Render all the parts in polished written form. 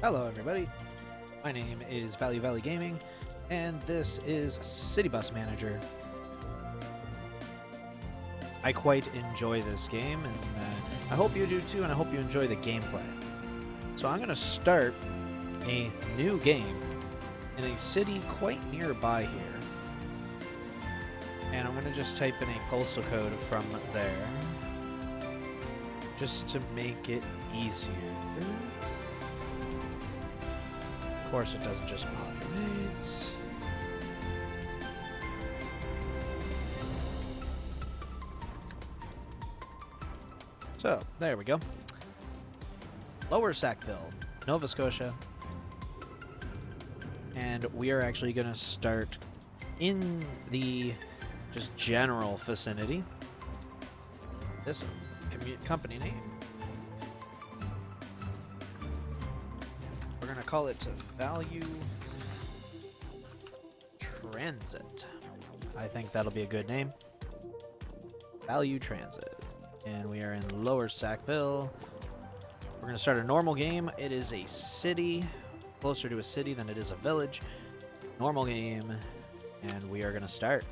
Hello everybody, my name is Value Valley Gaming, and this is City Bus Manager. I quite enjoy this game, and I hope you do too, and I hope you enjoy the gameplay. So I'm going to start a new game in a city quite nearby here. And I'm going to just type in a postal code from there, just to make it easier. Of course, it doesn't just populate. So, there we go. Lower Sackville, Nova Scotia. And we are actually going to start in the just general vicinity. This company name. We're going to call it Value Transit. I think that'll be a good name. Value Transit. And we are in Lower Sackville. We're going to start a normal game. It is a city, closer to a city than it is a village. Normal game, and we are going to start.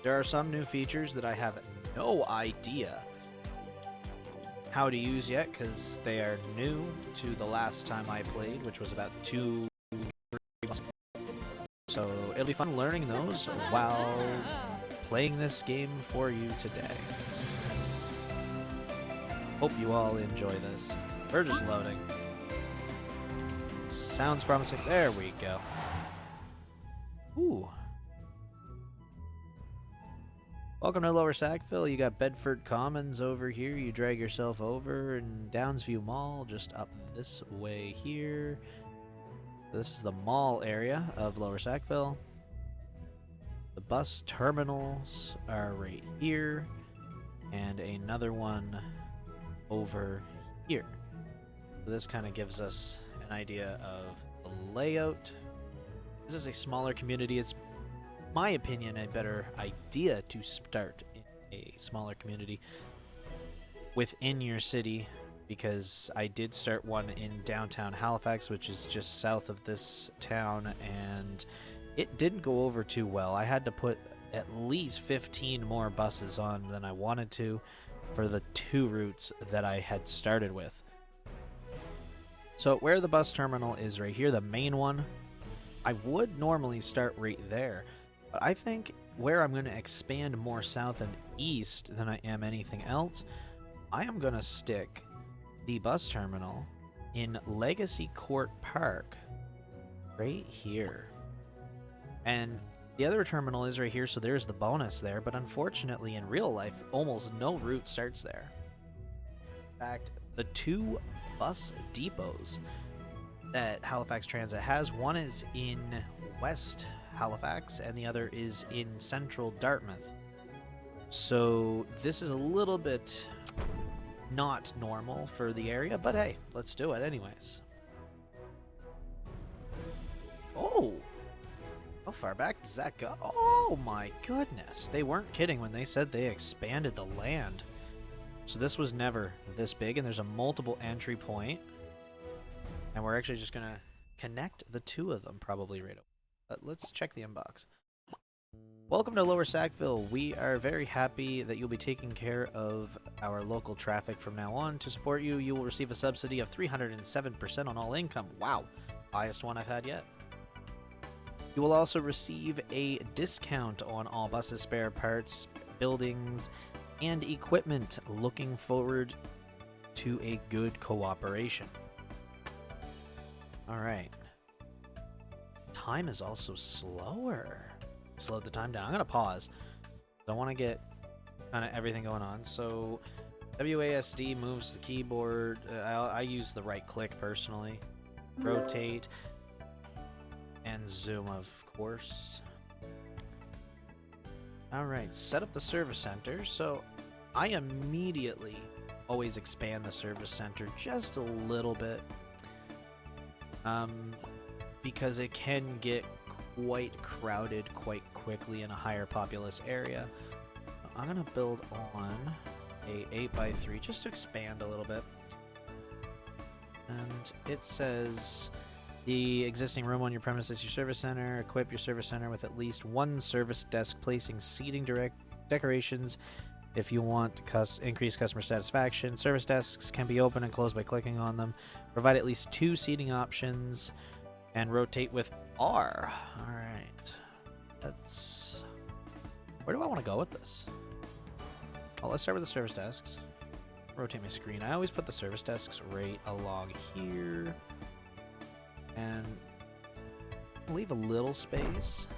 There are some new features that I have no idea how to use yet, because they are new to the last time I played, which was about 2 months ago. So it'll be fun learning those while playing this game for you today. Hope you all enjoy this. We're just loading. Sounds promising. There we go. Ooh. Welcome to Lower Sackville. You got Bedford Commons over here. You drag yourself over, and Downsview Mall just up this way here. This is the mall area of Lower Sackville. The bus terminals are right here, and another one over here. So this kind of gives us an idea of the layout. This is a smaller community. It's, my opinion, a better idea to start in a smaller community within your city, because I did start one in downtown Halifax, which is just south of this town, and it didn't go over too well. I had to put at least 15 more buses on than I wanted to for the 2 routes that I had started with. So where the bus terminal is right here, the main one, I would normally start right there. But I think where I'm going to expand more south and east than I am anything else, I am going to stick the bus terminal in Legacy Court Park right here. And the other terminal is right here, so there's the bonus there, but unfortunately in real life, almost no route starts there. In fact, the 2 bus depots that Halifax Transit has, one is in West Halifax and the other is in Central Dartmouth. So this is a little bit not normal for the area, but hey, let's do it anyways. Oh! How far back does that go? Oh my goodness. They weren't kidding when they said they expanded the land. So this was never this big, and there's a multiple entry point. And we're actually just going to connect the 2 of them probably right away. But let's check the inbox. Welcome to Lower Sackville. We are very happy that you'll be taking care of our local traffic from now on. To support you, you will receive a subsidy of 307% on all income. Wow, highest one I've had yet. You will also receive a discount on all buses, spare parts, buildings, and equipment. Looking forward to a good cooperation. Alright. Time is also slower. Slowed the time down. I'm going to pause. I want to get kind of everything going on. So WASD moves the keyboard. I use the right click personally. Rotate. And zoom, of course. Alright, set up the service center. So I immediately always expand the service center just a little bit. Because it can get quite crowded quite quickly in a higher populous area. I'm going to build on a 8x3 just to expand a little bit. And it says the existing room on your premises is your service center. Equip your service center with at least one service desk, placing seating decorations if you want to increase customer satisfaction. Service desks can be opened and closed by clicking on them. Provide at least 2 seating options and rotate with R. Alright. That's... Where do I want to go with this? Well, let's start with the service desks. Rotate my screen. I always put the service desks right along here. And leave a little space.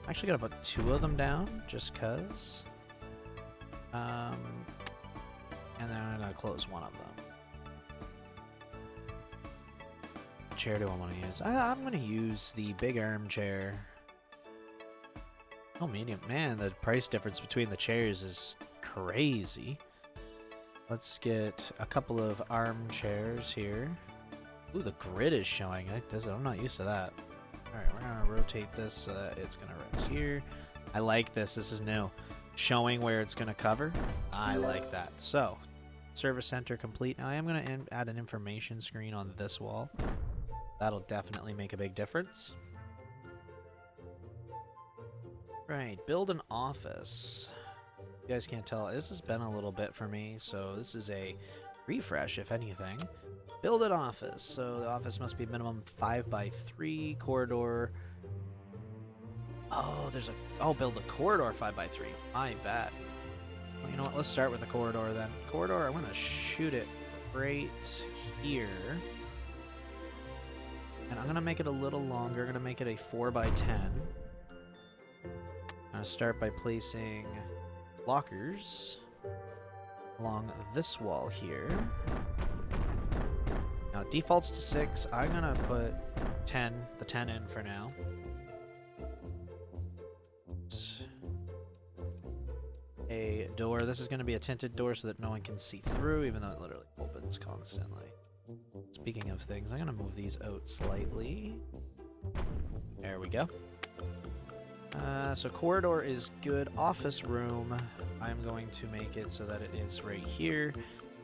I'm actually gonna put 2 of them down, just cause. And then I'm gonna close one of them. What chair do I want to use? I'm gonna use the big armchair. Oh, medium. Man, the price difference between the chairs is crazy. Let's get a couple of armchairs here. Ooh, the grid is showing. I'm not used to that. Alright, we're gonna rotate this so that it's gonna rest here. I like this. This is new. Showing where it's gonna cover. I like that. So, service center complete. Now I am gonna add an information screen on this wall. That'll definitely make a big difference. Right, build an office. You guys can't tell, this has been a little bit for me, so this is a refresh, if anything. Build an office. So the office must be minimum 5x3 corridor. Oh, there's a... Oh, build a corridor 5x3. My bad. Well, you know what? Let's start with the corridor then. Corridor, I'm going to shoot it right here. And I'm going to make it a little longer. I'm going to make it a 4x10. I'm going to start by placing lockers along this wall here. Now, it defaults to 6. I'm going to put the 10 in for now. A door. This is going to be a tinted door so that no one can see through, even though it literally opens constantly. Speaking of things, I'm going to move these out slightly. There we go. So corridor is good. Office room, I'm going to make it so that it is right here.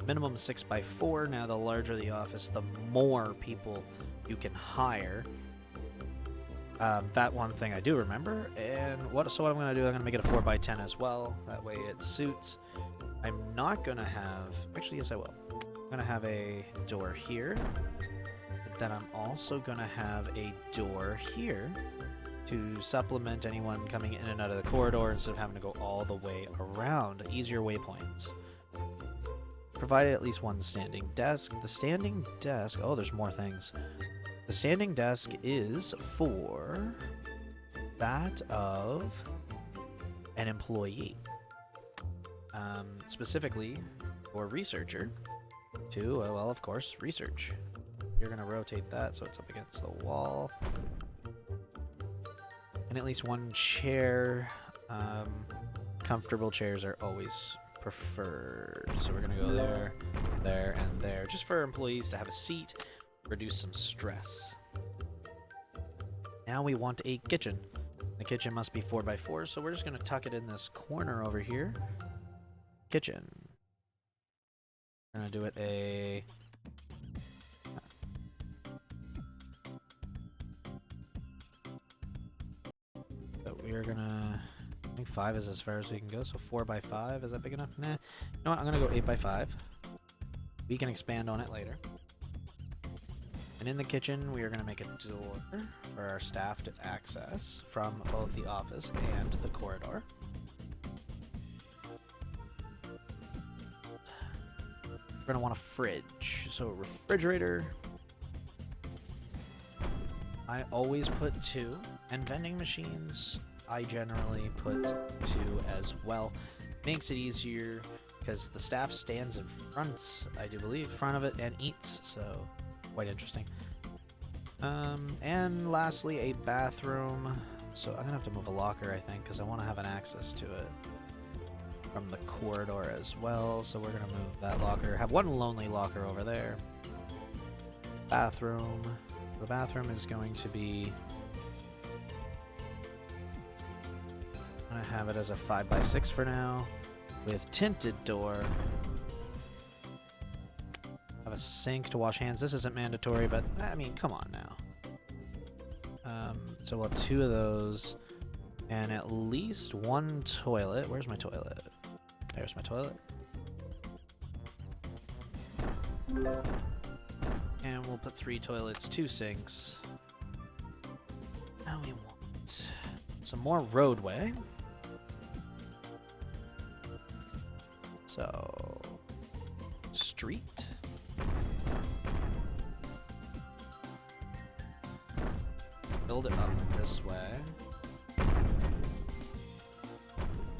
Minimum 6x4. Now, the larger the office, the more people you can hire. That one thing I do remember. And so what I'm going to do, I'm going to make it a 4x10 as well. That way it suits. I'm not going to have... Actually, yes, I will. I'm going to have a door here. But then I'm also going to have a door here to supplement anyone coming in and out of the corridor instead of having to go all the way around. Easier waypoints. Provided at least one standing desk. The standing desk... Oh, there's more things. The standing desk is for that of an employee. Specifically for researcher to, well, of course, research. You're going to rotate that so it's up against the wall. And at least one chair. Comfortable chairs are always preferred. So we're going to go there, there, and there. Just for employees to have a seat. Reduce some stress. Now we want a kitchen. The kitchen must be 4x4, so we're just going to tuck it in this corner over here. Kitchen. We're going to do it a... So we are going to... I think 5 is as far as we can go, so 4x5. Is that big enough? Nah. You know what? I'm going to go 8x5. We can expand on it later. And in the kitchen, we are going to make a door for our staff to access from both the office and the corridor. We're going to want a fridge. So refrigerator. I always put 2. And vending machines, I generally put 2 as well. Makes it easier because the staff stands in front, I do believe, front of it and eats. So... quite interesting. And lastly, a bathroom. So I'm gonna have to move a locker, I think, because I want to have an access to it from the corridor as well. So we're gonna move that locker. Have one lonely locker over there. Bathroom. The bathroom is going to be... I'm gonna have it as a 5x6 for now, with tinted door. Have a sink to wash hands. This isn't mandatory, but I mean, come on now. So we'll have 2 of those, and at least 1 toilet. Where's my toilet? There's my toilet. And we'll put 3 toilets, 2 sinks. Now we want some more roadway. So, street. Build it up this way.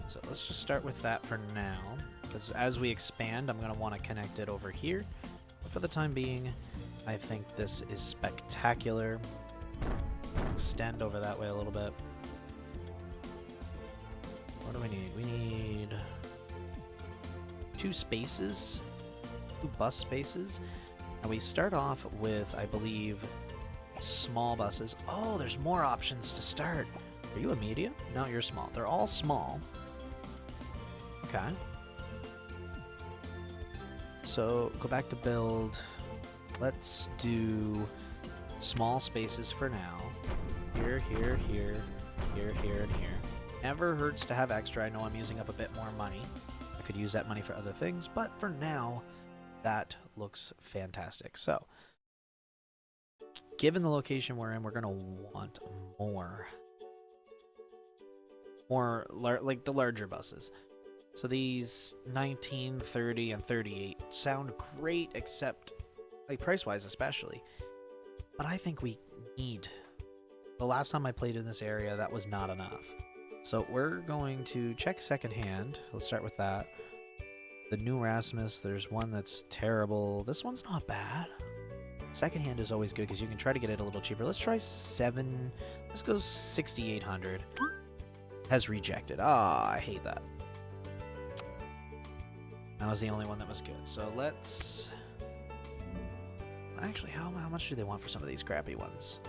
So let's just start with that for now, because as we expand, I'm going to want to connect it over here. But for the time being, I think this is spectacular. Extend over that way a little bit. What do we need? We need 2 spaces, 2 bus spaces. And we start off with, I believe, small buses. Oh, there's more options to start. Are you a medium? No, you're small. They're all small. Okay. So go back to build. Let's do small spaces for now. Here, here, here, here, here, and here. Never hurts to have extra. I know I'm using up a bit more money. I could use that money for other things, but for now, that looks fantastic. So, given the location we're in, we're going to want more. Like the larger buses. So these 19, 30, and 38 sound great, except, like, price-wise especially. But I think we need... The last time I played in this area, that was not enough. So we're going to check secondhand. Let's start with that. The new Rasmus, there's one that's terrible. This one's not bad. Secondhand is always good because you can try to get it a little cheaper. Let's try 7. Let's go 6,800. Has rejected. Ah, I hate that. That was the only one that was good. So let's... Actually, how much do they want for some of these crappy ones?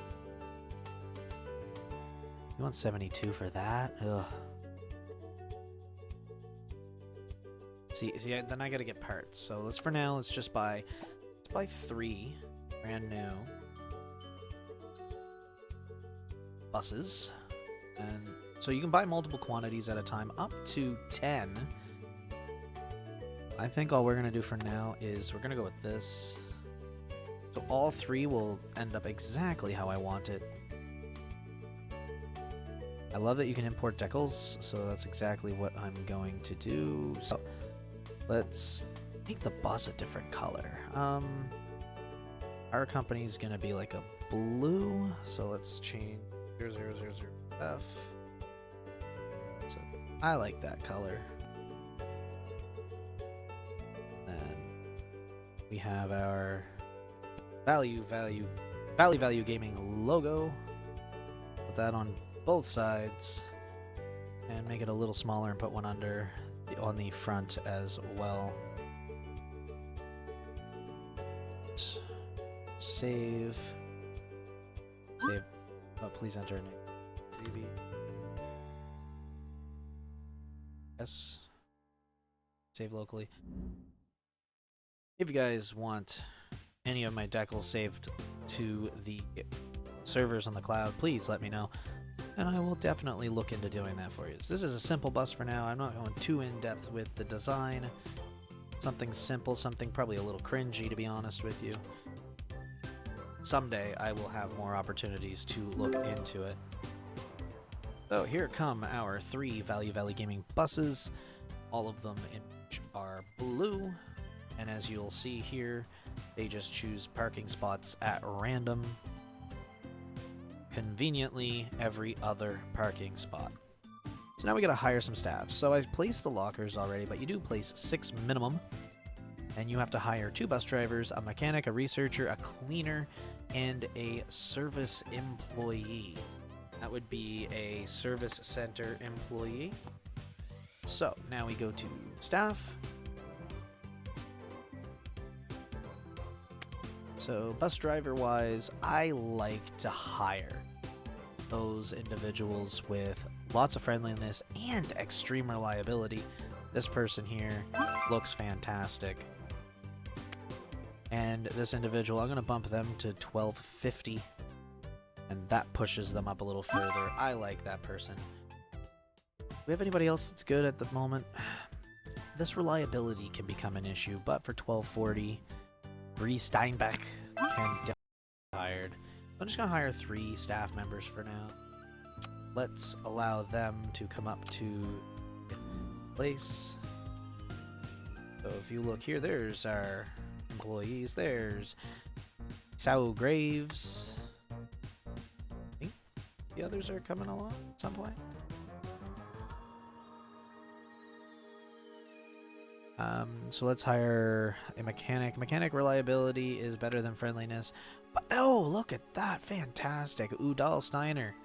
You want 72 for that? Ugh. See, then I gotta get parts. So let's, for now, let's just buy... Let's buy 3 brand new buses. And so you can buy multiple quantities at a time, up to 10. I think all we're going to do for now is we're going to go with this. So all 3 will end up exactly how I want it. I love that you can import decals, so that's exactly what I'm going to do. So let's make the bus a different color. Our company's going to be like a blue, so let's change 0000F. So I like that color. Then we have our Value Gaming logo. Put that on both sides and make it a little smaller and put one under on the front as well. Save. Oh, please enter a name. Baby. Yes. Save locally. If you guys want any of my decals saved to the servers on the cloud, please let me know, and I will definitely look into doing that for you. So this is a simple bus for now. I'm not going too in-depth with the design. Something simple, something probably a little cringy, to be honest with you. Someday I will have more opportunities to look into it. So here come our 3 Value Gaming buses. All of them in which are blue. And as you'll see here, they just choose parking spots at random. Conveniently, every other parking spot. So now we gotta hire some staff. So I've placed the lockers already, but you do place 6 minimum. And you have to hire 2 bus drivers, a mechanic, a researcher, a cleaner, and a service employee. That would be a service center employee. So now we go to staff. So bus driver wise, I like to hire those individuals with lots of friendliness and extreme reliability. This person here looks fantastic. And this individual, I'm going to bump them to 1250. And that pushes them up a little further. I like that person. Do we have anybody else that's good at the moment? This reliability can become an issue, but for 1240, Bree Steinbeck can get hired. I'm just going to hire 3 staff members for now. Let's allow them to come up to place. So if you look here, there's our employees. There's Sao Graves. I think the others are coming along at some point. So let's hire a mechanic. Mechanic reliability is better than friendliness. But oh, look at that. Fantastic. Udal Steiner.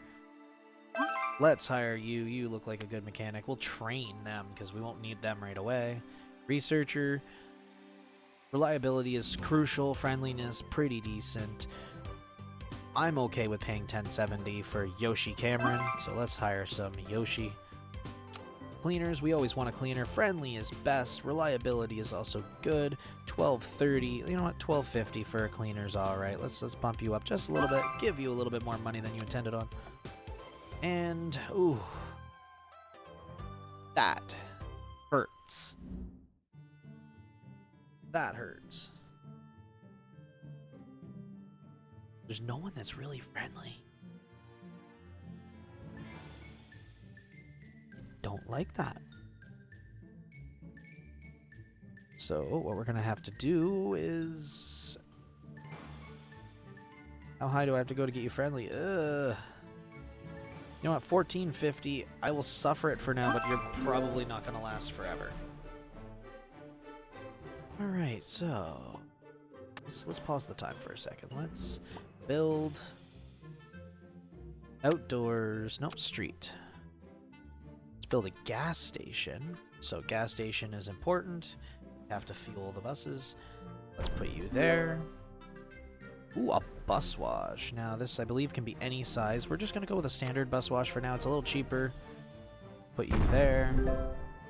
Let's hire you. You look like a good mechanic. We'll train them because we won't need them right away. Researcher. Reliability is crucial. Friendliness, pretty decent. I'm okay with paying 1070 for Yoshi Cameron. So let's hire some Yoshi. Cleaners, we always want a cleaner. Friendly is best. Reliability is also good. 1230. You know what? 1250 for a cleaner's alright. Let's bump you up just a little bit. Give you a little bit more money than you intended on. And ooh. That hurts. That hurts. There's no one that's really friendly. Don't like that. So what we're gonna have to do is, how high do I have to go to get you friendly? You know what, 1450. I will suffer it for now, but you're probably not gonna last forever. All right, so let's pause the time for a second. Let's build outdoors. Nope, street. Build a gas station. So gas station is important. You have to fuel the buses. Let's put you there. Ooh, a bus wash. Now this, I believe, can be any size. We're just gonna go with a standard bus wash for now. It's a little cheaper. Put you there.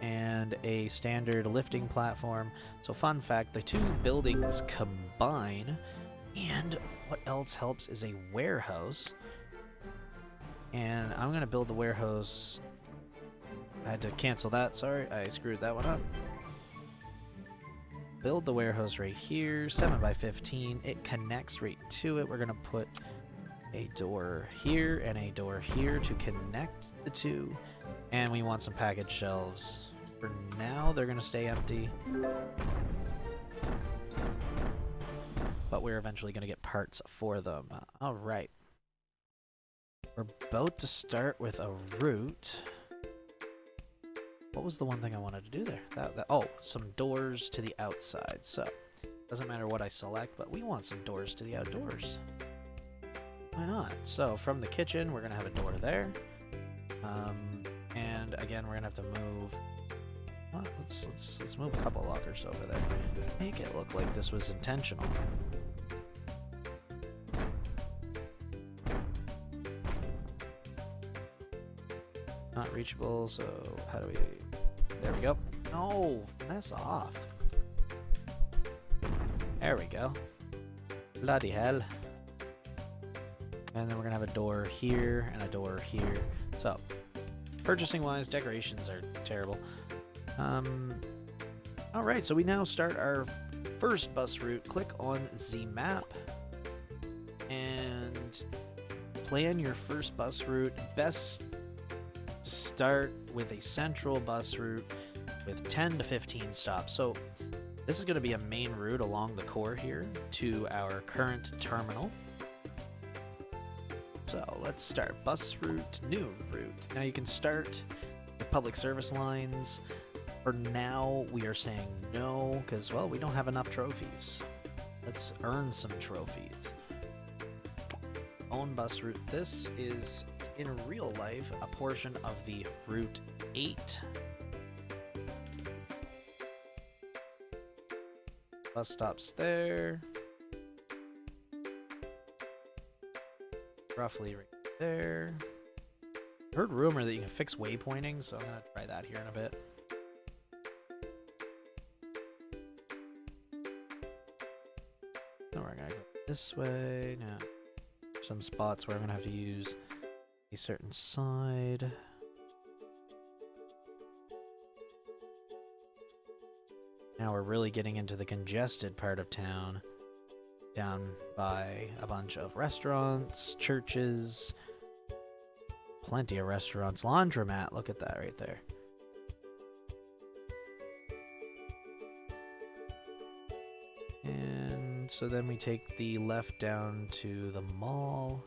And a standard lifting platform. So fun fact, the 2 buildings combine. And what else helps is a warehouse. And I'm gonna build the warehouse. I had to cancel that, sorry, I screwed that one up. Build the warehouse right here, 7x15, it connects right to it. We're gonna put a door here and a door here to connect the 2. And we want some package shelves. For now, they're gonna stay empty. But we're eventually gonna get parts for them. Alright. We're about to start with a route. What was the one thing I wanted to do there? Oh, some doors to the outside. So, doesn't matter what I select, but we want some doors to the outdoors. Why not? So, from the kitchen, we're going to have a door there. And again, we're going to have to move... Well, let's move a couple lockers over there. Make it look like this was intentional. Not reachable, so how do we... There we go. No! Mess off. There we go. Bloody hell. And then we're gonna have a door here and a door here. So, purchasing-wise, decorations are terrible. Alright, so we now start our first bus route. Click on the map and plan your first bus route. Best to start with a central bus route with 10 to 15 stops. So this is going to be a main route along the core here to our current terminal. So let's start bus route, new route. Now you can start the public service lines. For now, we are saying no because, well, we don't have enough trophies. Let's earn some trophies. Own bus route. This is, in real life, a portion of the Route 8. Bus stops there. Roughly right there. I heard rumor that you can fix waypointing, so I'm going to try that here in a bit. Then we're gonna go this way. Now, some spots where I'm gonna have to use a certain side. Now we're really getting into the congested part of town. Down by a bunch of restaurants, churches, plenty of restaurants, laundromat. Look at that right there. And so then we take the left down to the mall.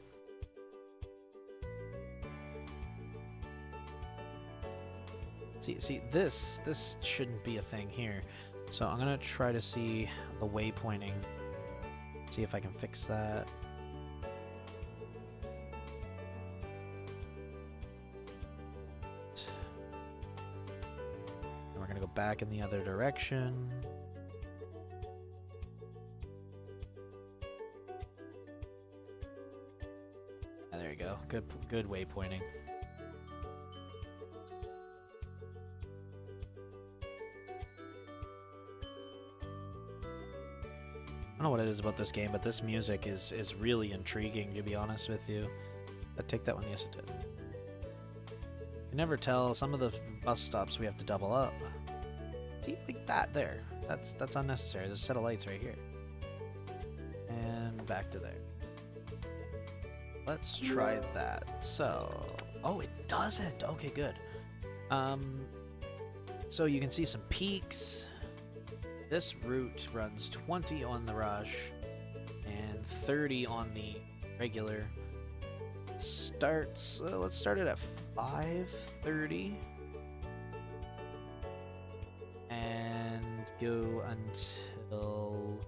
See, this shouldn't be a thing here. So I'm gonna try to see the waypointing. See if I can fix that. And we're gonna go back in the other direction. Ah, there you go. Good waypointing. I don't know what it is about this game, but this music is really intriguing, to be honest with you. Take that one, yes it did. You never tell. Some of the bus stops we have to double up. See, like that there. That's unnecessary. There's a set of lights right here. And back to there. Let's try that. So, oh, it doesn't. Okay, good. So you can see some peaks. This route runs 20 on the rush and 30 on the regular. Starts, let's start it at 5:30 and go until,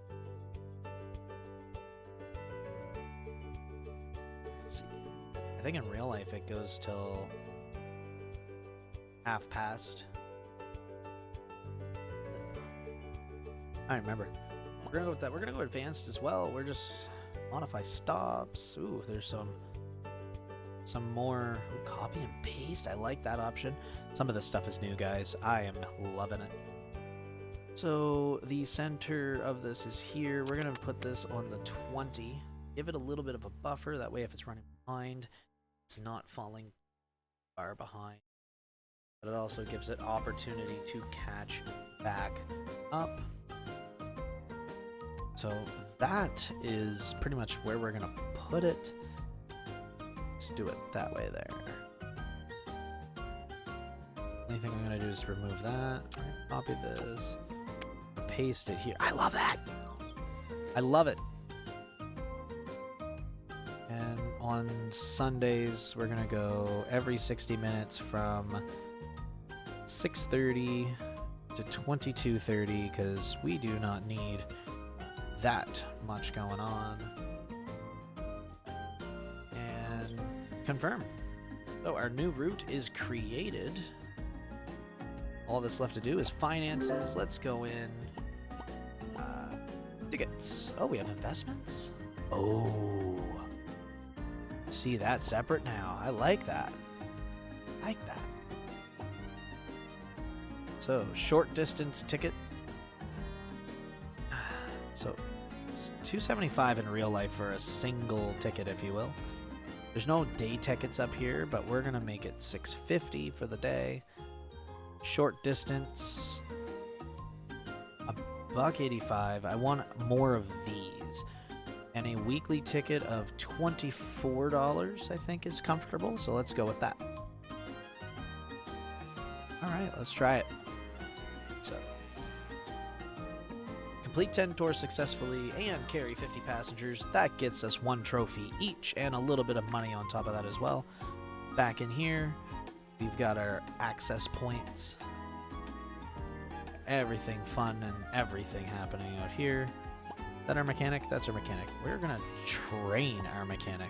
let's see, I think in real life it goes till 1/2 past. I remember. We're gonna go with that. We're gonna go advanced as well. We're just modify stops. Ooh, there's some more copy and paste. I like that option. Some of this stuff is new, guys. I am loving it. So the center of this is here. We're gonna put this on the 20. Give it a little bit of a buffer. That way, if it's running behind, it's not falling far behind. But it also gives it opportunity to catch back up. So that is pretty much where we're gonna put it. Let's do it that way there. Only thing I'm gonna do is remove that. Copy this. Paste it here. I love that! I love it! And on Sundays, we're gonna go every 60 minutes from 6:30 to 22:30 because we do not need that much going on. And confirm. So our new route is created. All that's left to do is finances. Let's go in. Tickets. Oh, we have investments? Oh. See that separate now. I like that. I like that. So, short distance ticket. So, it's $275 in real life for a single ticket, if you will. There's no day tickets up here, but we're gonna make it $650 for the day. Short distance, $185. I want more of these. And a weekly ticket of $24, I think, is comfortable. So let's go with that. All right, let's try it. So, complete 10 tours successfully and carry 50 passengers. That gets us 1 trophy each and a little bit of money on top of that as well. Back in here, we've got our access points. Everything fun and everything happening out here. Is that our mechanic? That's our mechanic. We're gonna train our mechanic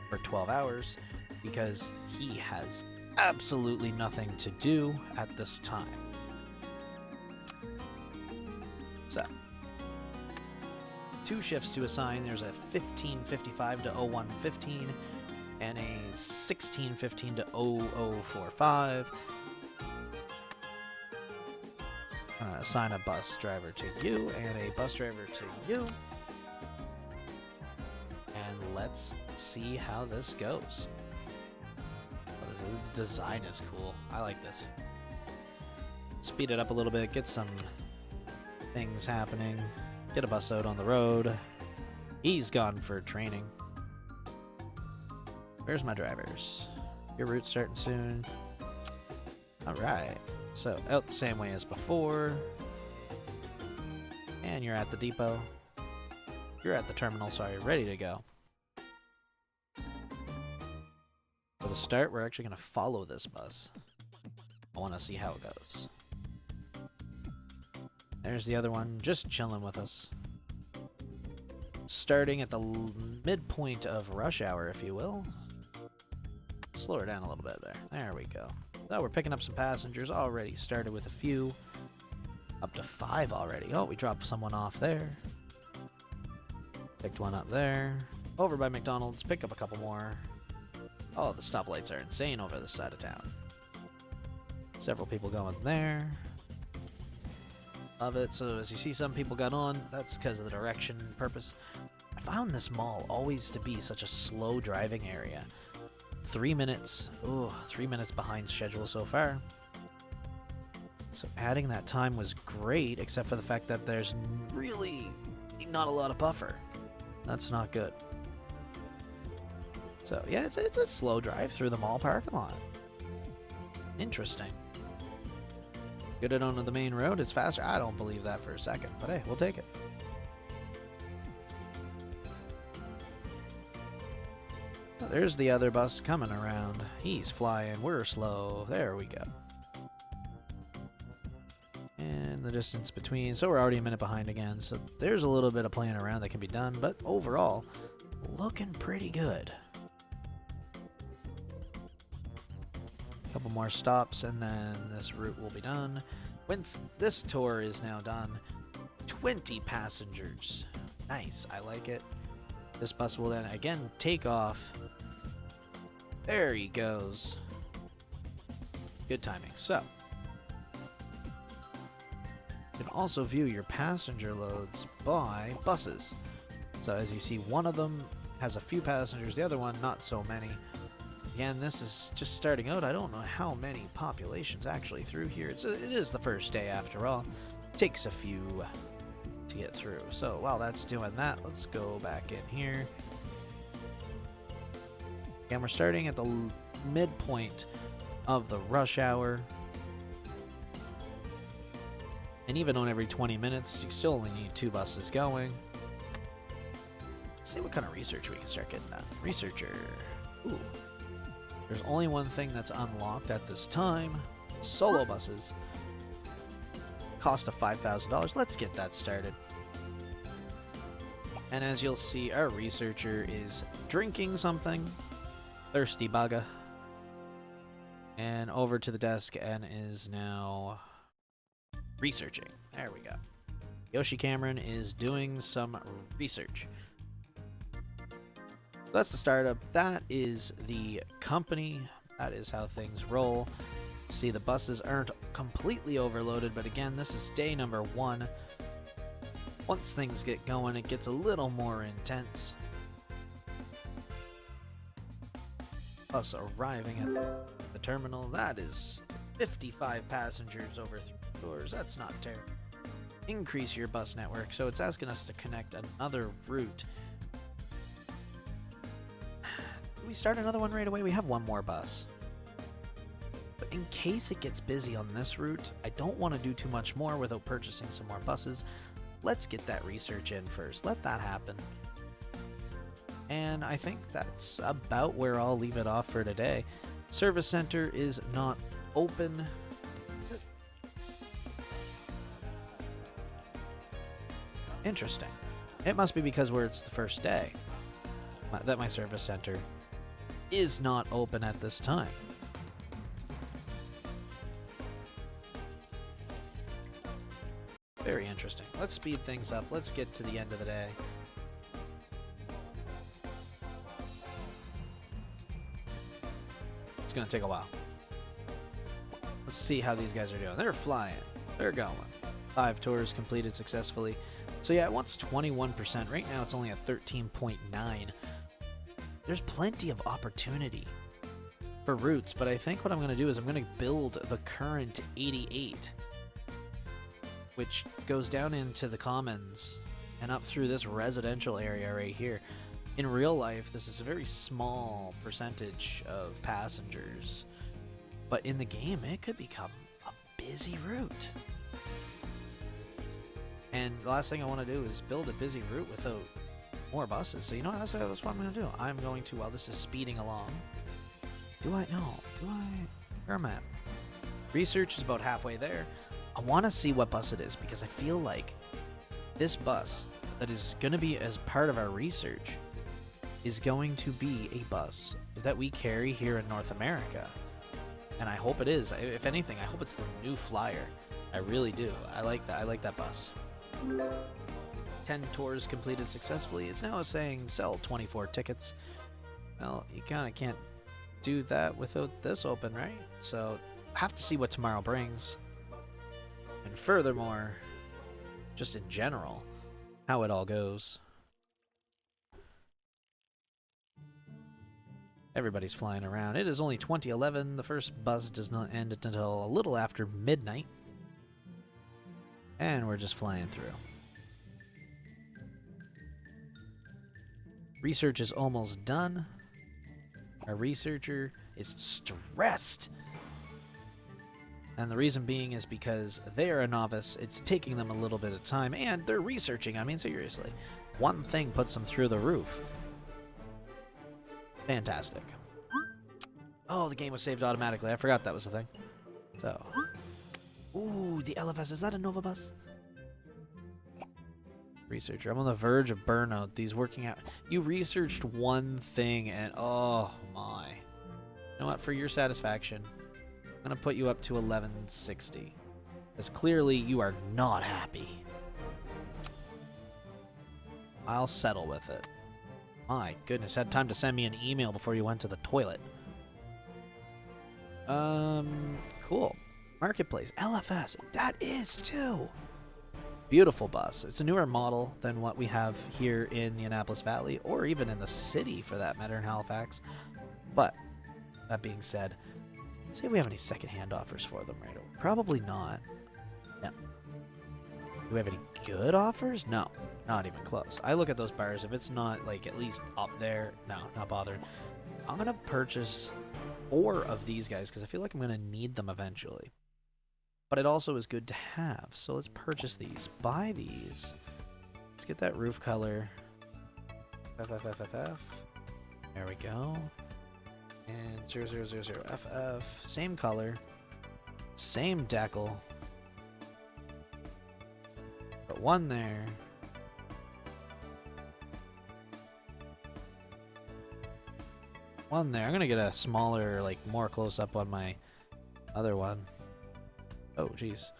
for 12 hours because he has absolutely nothing to do at this time. So, 2 shifts to assign. There's a 15:55 to 01:15 and a 16:15 to 00:45. I'm gonna assign a bus driver to you and a bus driver to you. and let's see how this goes. Oh, this design is cool. I like this. Speed it up a little bit, get some things happening, get a bus out on the road. He's gone for training. Where's my drivers? Your route's starting soon. Alright, so out the same way as before. And you're at the depot. You're at the terminal, sorry, ready to go. For the start, we're actually going to follow this bus. I want to see how it goes. There's the other one, just chilling with us. Starting at the midpoint of rush hour, if you will. Slow her down a little bit there. There we go. Oh, we're picking up some passengers already. Started with a few. Up to 5 already. Oh, we dropped someone off there. Picked one up there. Over by McDonald's. Pick up a couple more. Oh, the stoplights are insane over this side of town. Several people going there. Love it. So as you see, some people got on. That's because of the direction purpose. I found this mall always to be such a slow driving area. 3 minutes. Ooh, 3 minutes behind schedule so far. So adding that time was great, except for the fact that there's really not a lot of buffer. That's not good. So yeah, it's a slow drive through the mall parking lot. Interesting. Get it onto the main road, it's faster. I don't believe that for a second, but hey, we'll take it. Oh, there's the other bus coming around. He's flying, we're slow. There we go. And the distance between, so we're already a minute behind again, so there's a little bit of playing around that can be done, but overall, looking pretty good. Couple more stops and then this route will be done. Once this tour is now done, 20 passengers. Nice, I like it. This bus will then again take off. There he goes. Good timing. So, you can also view your passenger loads by buses. So as you see, one of them has a few passengers, the other one not so many. Again, this is just starting out. I don't know how many populations actually through here. It is the first day after all. It takes a few to get through. So while that's doing that, let's go back in here. Again, we're starting at the midpoint of the rush hour. And even on every 20 minutes, you still only need 2 buses going. Let's see what kind of research we can start getting done. Researcher. Ooh. There's only one thing that's unlocked at this time. Solo buses. Cost of $5,000. Let's get that started. And as you'll see, our researcher is drinking something. Thirsty bugger. And over to the desk and is now researching. There we go. Yoshi Cameron is doing some research. That's the startup. That is the company. That is how things roll. See, the buses aren't completely overloaded, but again, this is day number 1. Once things get going, it gets a little more intense. Us arriving at the terminal. That is 55 passengers over 3 doors. That's not terrible. Increase your bus network. So it's asking us to connect another route. We start another one right away. We have one more bus. But in case it gets busy on this route, I don't want to do too much more without purchasing some more buses. Let's get that research in first. Let that happen. And I think that's about where I'll leave it off for today. Service center is not open. Interesting. It must be because it's the first day that my service center is not open at this time. Very interesting. Let's speed things up. Let's get to the end of the day. It's going to take a while. Let's see how these guys are doing. They're flying. They're going. 5 tours completed successfully. So yeah, it wants 21%. Right now it's only at 13.9. there's plenty of opportunity for routes, but I think what I'm going to do is I'm going to build the current 88, which goes down into the commons and up through this residential area right here. In real life, this is a very small percentage of passengers, but in the game, it could become a busy route. And the last thing I want to do is build a busy route without more buses. So you know what? That's what I'm going to do. I'm going to, while this is speeding along, where am I at? Research is about halfway there. I want to see what bus it is because I feel like this bus that is going to be as part of our research is going to be a bus that we carry here in North America. And I hope it is. If anything, I hope it's the new Flyer. I really do. I like that. I like that bus. 10 tours completed successfully. It's now saying sell 24 tickets. Well, you kind of can't do that without this open, right? So I have to see what tomorrow brings. And furthermore, just in general, how it all goes. Everybody's flying around. It is only 2011. The first bus does not end until a little after midnight. And we're just flying through. Research is almost done. Our researcher is stressed. And the reason being is because they are a novice. It's taking them a little bit of time. And they're researching. I mean, seriously. One thing puts them through the roof. Fantastic. Oh, the game was saved automatically. I forgot that was the thing. So. Ooh, the LFS. Is that a Nova bus? Researcher. I'm on the verge of burnout. These working out. You researched one thing and oh my. You know what? For your satisfaction, I'm going to put you up to 1160. Because clearly you are not happy. I'll settle with it. My goodness, had time to send me an email before you went to the toilet. Cool. Marketplace. LFS. That is too. Beautiful bus. It's a newer model than what we have here in the Annapolis Valley, or even in the city for that matter in Halifax. But, that being said, let's see if we have any secondhand offers for them right away. Probably not. No. Do we have any good offers? No. Not even close. I look at those bars. If it's not, like, at least up there, no, not bothering. I'm going to purchase 4 of these guys because I feel like I'm going to need them eventually. But it also is good to have. So let's purchase these. Buy these. Let's get that roof color. FFFFF. There we go. And 0000FF. Same color. Same decal. Put one there. One there. I'm going to get a smaller, like, more close up on my other one. Oh, jeez.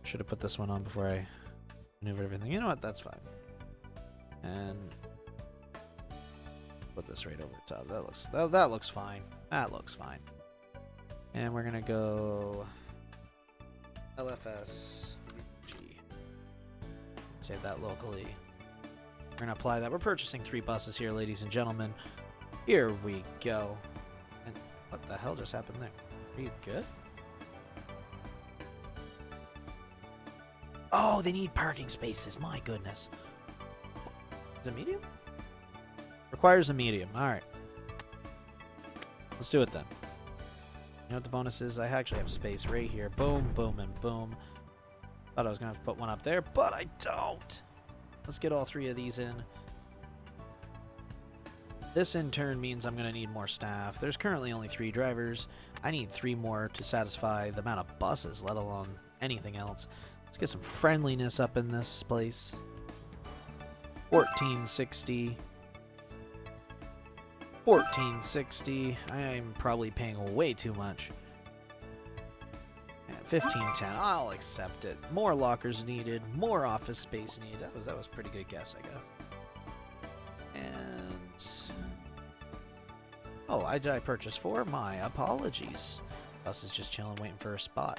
Should have put this one on before I maneuvered everything. You know what? That's fine. And put this right over the top. That looks fine. That looks fine. And we're gonna go LFS G. Save that locally. We're gonna apply that. We're purchasing 3 buses here, ladies and gentlemen. Here we go. And what the hell just happened there? Are you good? Oh, they need parking spaces. My goodness. Is it medium? Requires a medium. Alright. Let's do it then. You know what the bonus is? I actually have space right here. Boom, boom, and boom. Thought I was going to have to put one up there, but I don't. Let's get all 3 of these in. This in turn means I'm going to need more staff. There's currently only 3 drivers. I need 3 more to satisfy the amount of buses, let alone anything else. Let's get some friendliness up in this place. 1460. 1460. I'm probably paying way too much. 1510. I'll accept it. More lockers needed. More office space needed. That was a pretty good guess, I guess. And oh, did I purchase 4? My apologies. Bus is just chilling, waiting for a spot.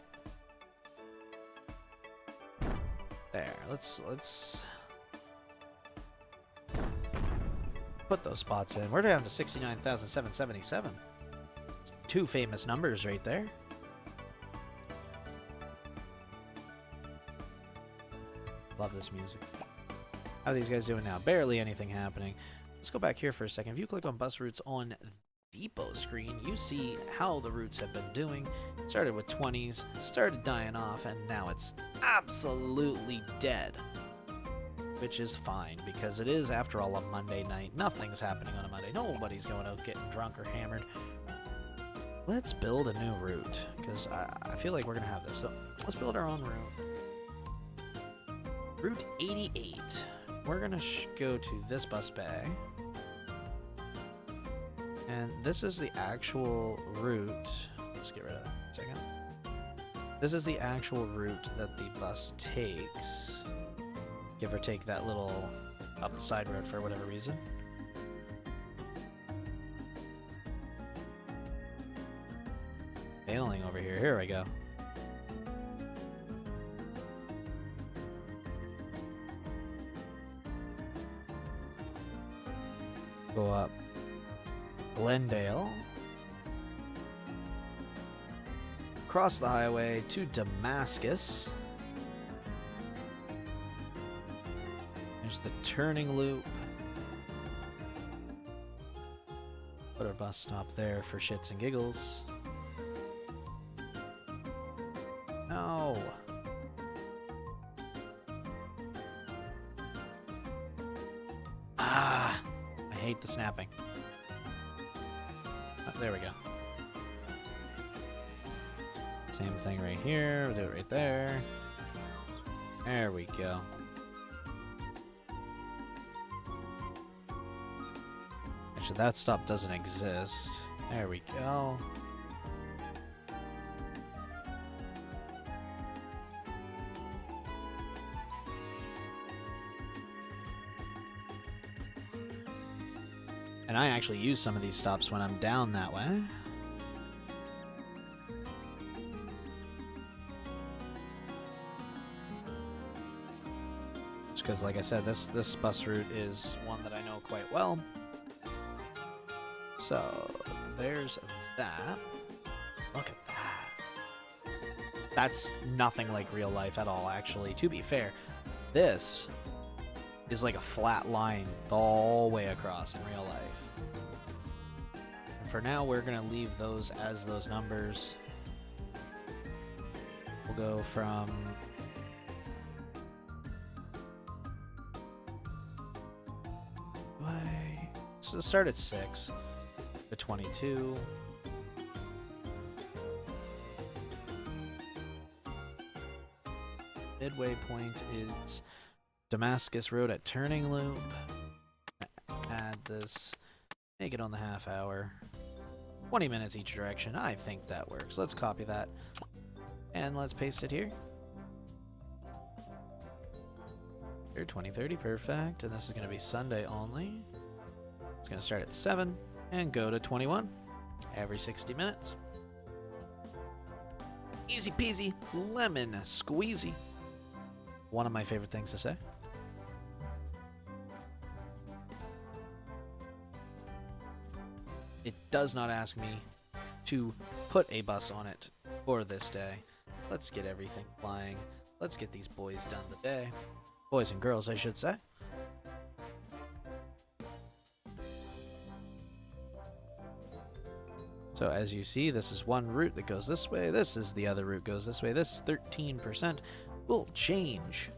There, let's put those spots in. We're down to 69,777. Two famous numbers right there. Love this music. How are these guys doing now? Barely anything happening. Let's go back here for a second. If you click on bus routes on depot screen, you see how the routes have been doing. Started with 20s, started dying off, and now it's absolutely dead. Which is fine, because it is, after all, a Monday night. Nothing's happening on a Monday. Nobody's going out getting drunk or hammered. Let's build a new route, because I feel like we're going to have this. So let's build our own route. Route 88. We're going to go to this bus bay. And this is the actual route. Let's get rid of that for a second. This is the actual route that the bus takes. Give or take that little up the side road for whatever reason. Failing over here. Here we go. Go up Glendale. Cross the highway to Damascus. There's the turning loop. Put our bus stop there for shits and giggles. No. Ah, I hate the snapping. Oh, there we go. Same thing right here. We'll do it right there. There we go. Actually, that stop doesn't exist. There we go. And I actually use some of these stops when I'm down that way. Just because, like I said, this bus route is one that I know quite well. So, there's that. Look at that. That's nothing like real life at all, actually. To be fair, this is like a flat line the whole way across in real life. And for now, we're going to leave those as those numbers. We'll go from... So start at 6 to 22. Midway point is Damascus Road at Turning Loop. Add this. Make it on the half hour. 20 minutes each direction. I think that works. Let's copy that. And let's paste it here. Here, 2030, perfect. And this is going to be Sunday only. It's going to start at 7 and go to 21 every 60 minutes. Easy peasy, lemon squeezy. One of my favorite things to say. It does not ask me to put a bus on it for this day. Let's get everything flying. Let's get these boys done the day. Boys and girls, I should say. So as you see, this is one route that goes this way. This is the other route goes this way. This 13% will change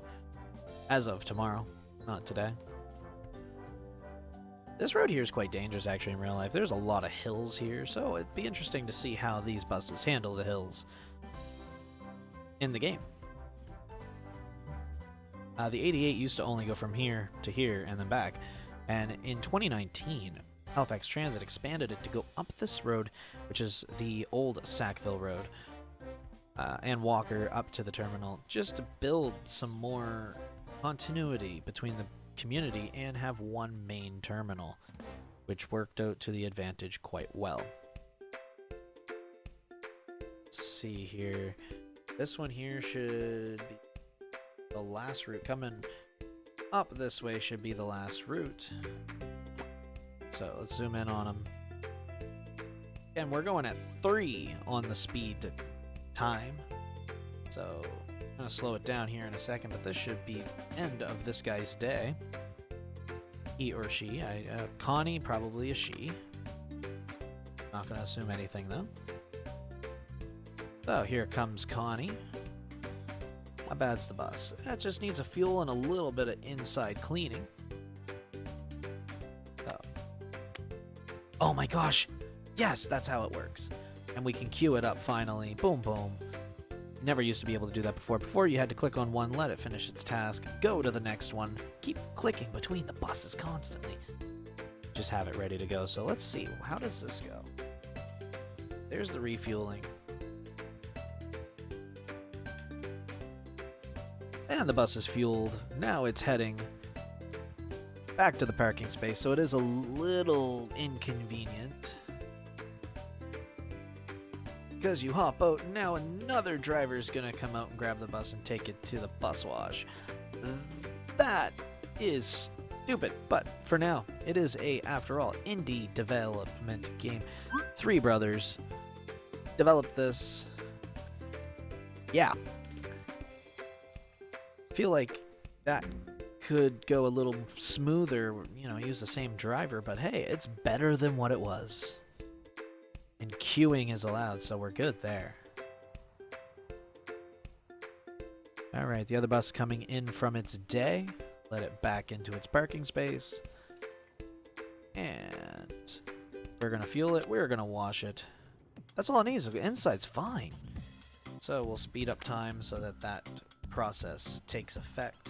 as of tomorrow, not today. This road here is quite dangerous actually in real life. There's a lot of hills here, so it'd be interesting to see how these buses handle the hills in the game. The 88 used to only go from here to here and then back, and in 2019, Halifax Transit expanded it to go up this road, which is the old Sackville Road, and Walker up to the terminal, just to build some more continuity between the community and have one main terminal, which worked out to the advantage quite well. Let's see here. This one here should be the last route. Coming up this way should be the last route. So let's zoom in on them. And we're going at 3 on the speed to time. So I'm going to slow it down here in a second, but this should be end of this guy's day. He or she. Connie, probably a she. Not going to assume anything, though. So here comes Connie. How bad's the bus? It just needs a fuel and a little bit of inside cleaning. Oh my gosh! Yes, that's how it works. And we can queue it up finally. Boom, boom. Never used to be able to do that before. Before, you had to click on one, let it finish its task, go to the next one, keep clicking between the buses constantly. Just have it ready to go. So let's see. How does this go? There's the refueling. And the bus is fueled. Now it's heading back to the parking space, so it is a little inconvenient. Because you hop out, and now another driver's gonna come out and grab the bus and take it to the bus wash. That is stupid, but for now, it is after all, indie development game. 3 brothers developed this. Yeah. Feel like that could go a little smoother, you know, use the same driver, but hey, it's better than what it was. And queuing is allowed, so we're good there. Alright, the other bus coming in from its day. Let it back into its parking space. And we're going to fuel it. We're going to wash it. That's all it needs. The inside's fine. So we'll speed up time so that that process takes effect.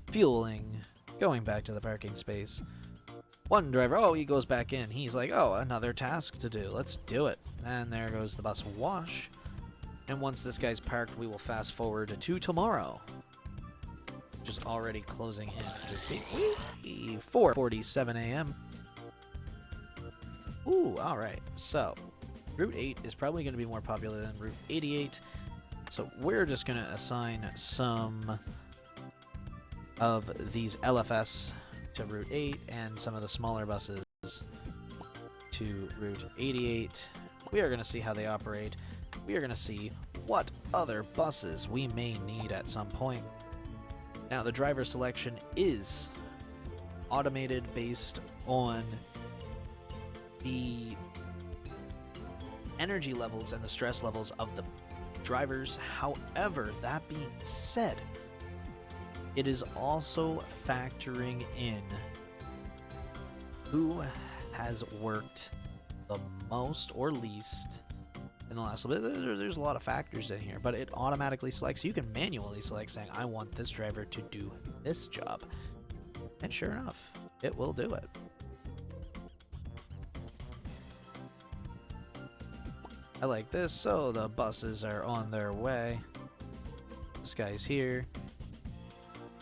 Fueling. Going back to the parking space. One driver, oh, he goes back in. He's like, oh, another task to do. Let's do it. And there goes the bus wash. And once this guy's parked, we will fast forward to tomorrow. Just already closing in this week. 4:47 a.m. Ooh, alright. So, Route 8 is probably going to be more popular than Route 88. So we're just going to assign some of these LFS to Route 8 and some of the smaller buses to Route 88. We are going to see how they operate. We are going to see what other buses we may need at some point. Now, the driver selection is automated based on the energy levels and the stress levels of the drivers. However, that being said, it is also factoring in who has worked the most or least in the last little bit. There's a lot of factors in here, but it automatically selects. You can manually select saying, I want this driver to do this job. And sure enough, it will do it. I like this. So the buses are on their way. This guy's here.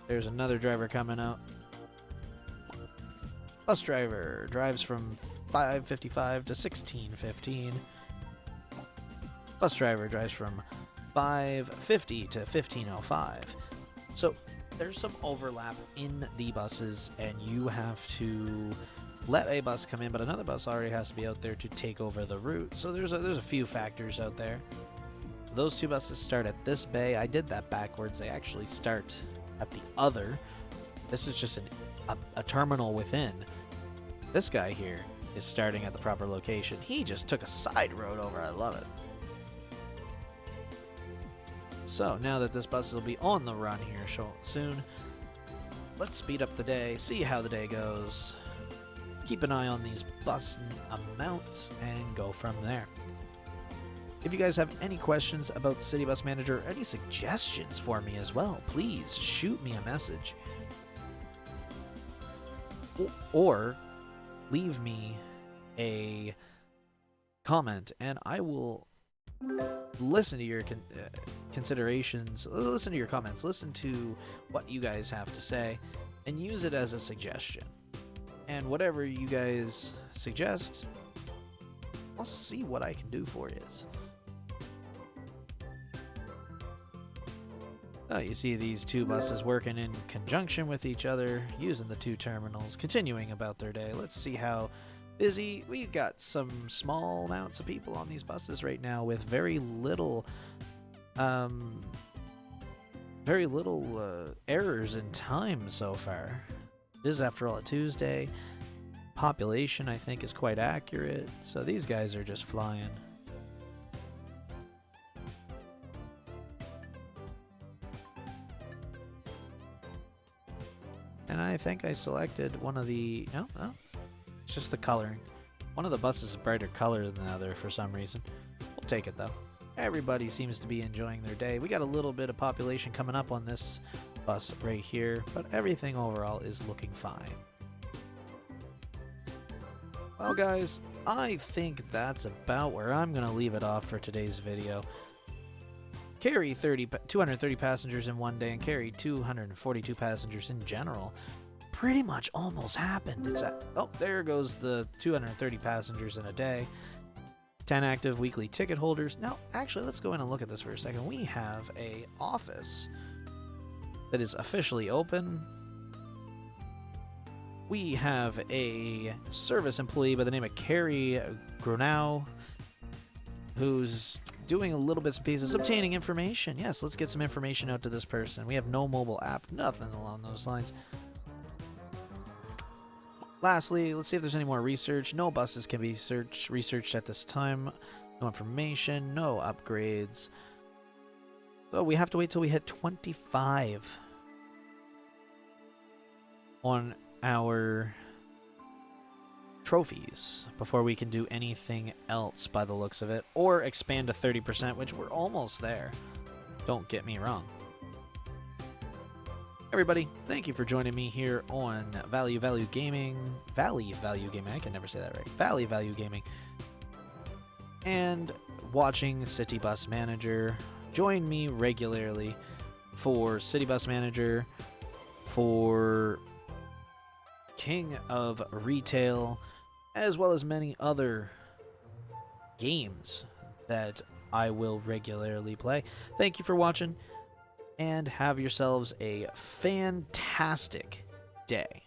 There's another driver coming up. Bus driver drives from 5:55 to 16:15. Bus driver drives from 5:50 to 15:05. So there's some overlap in the buses, and you have to let a bus come in, but another bus already has to be out there to take over the route. So there's a few factors out there. Those 2 buses start at this bay. I did that backwards. They actually start at the other. This is just a terminal within. This guy here is starting at the proper location. He just took a side road over. I love it. So now that this bus will be on the run here soon, let's speed up the day, see how the day goes, keep an eye on these bus amounts, and go from there. If you guys have any questions about City Bus Manager, or any suggestions for me as well, please shoot me a message. Or leave me a comment, and I will listen to your considerations, listen to your comments, listen to what you guys have to say, and use it as a suggestion. And whatever you guys suggest, I'll see what I can do for you. Oh, you see these two buses working in conjunction with each other, using the two terminals, continuing about their day. Let's see how busy. We've got some small amounts of people on these buses right now with very little errors in time so far. It is, after all, a Tuesday. Population, I think, is quite accurate, so these guys are just flying. And I think I selected one of the... No, it's just the coloring. One of the buses is brighter color than the other for some reason. We'll take it, though. Everybody seems to be enjoying their day. We got a little bit of population coming up on this bus right here, but everything overall is looking fine. Well, guys, I think that's about where I'm going to leave it off for today's video. Carry 230 passengers in one day and carry 242 passengers in general. Pretty much almost happened. It's at, oh, there goes the 230 passengers in a day. 10 active weekly ticket holders. Now, actually, let's go in and look at this for a second. We have a office that is officially open. We have a service employee by the name of Carrie Grunau, who's doing a little bits and pieces, obtaining information. Yes, let's get some information out to this person. We have no mobile app, nothing along those lines. Lastly, let's see if there's any more research. No buses can be researched at this time. No information, no upgrades. So we have to wait till we hit 25 on our trophies before we can do anything else by the looks of it, or expand to 30%, which we're almost there. Don't get me wrong. Everybody, thank you for joining me here on Valley Value Gaming. I can never say that right. Valley Value Gaming. And watching City Bus Manager. Join me regularly for City Bus Manager, for King of Retail, as well as many other games that I will regularly play. Thank you for watching, and have yourselves a fantastic day.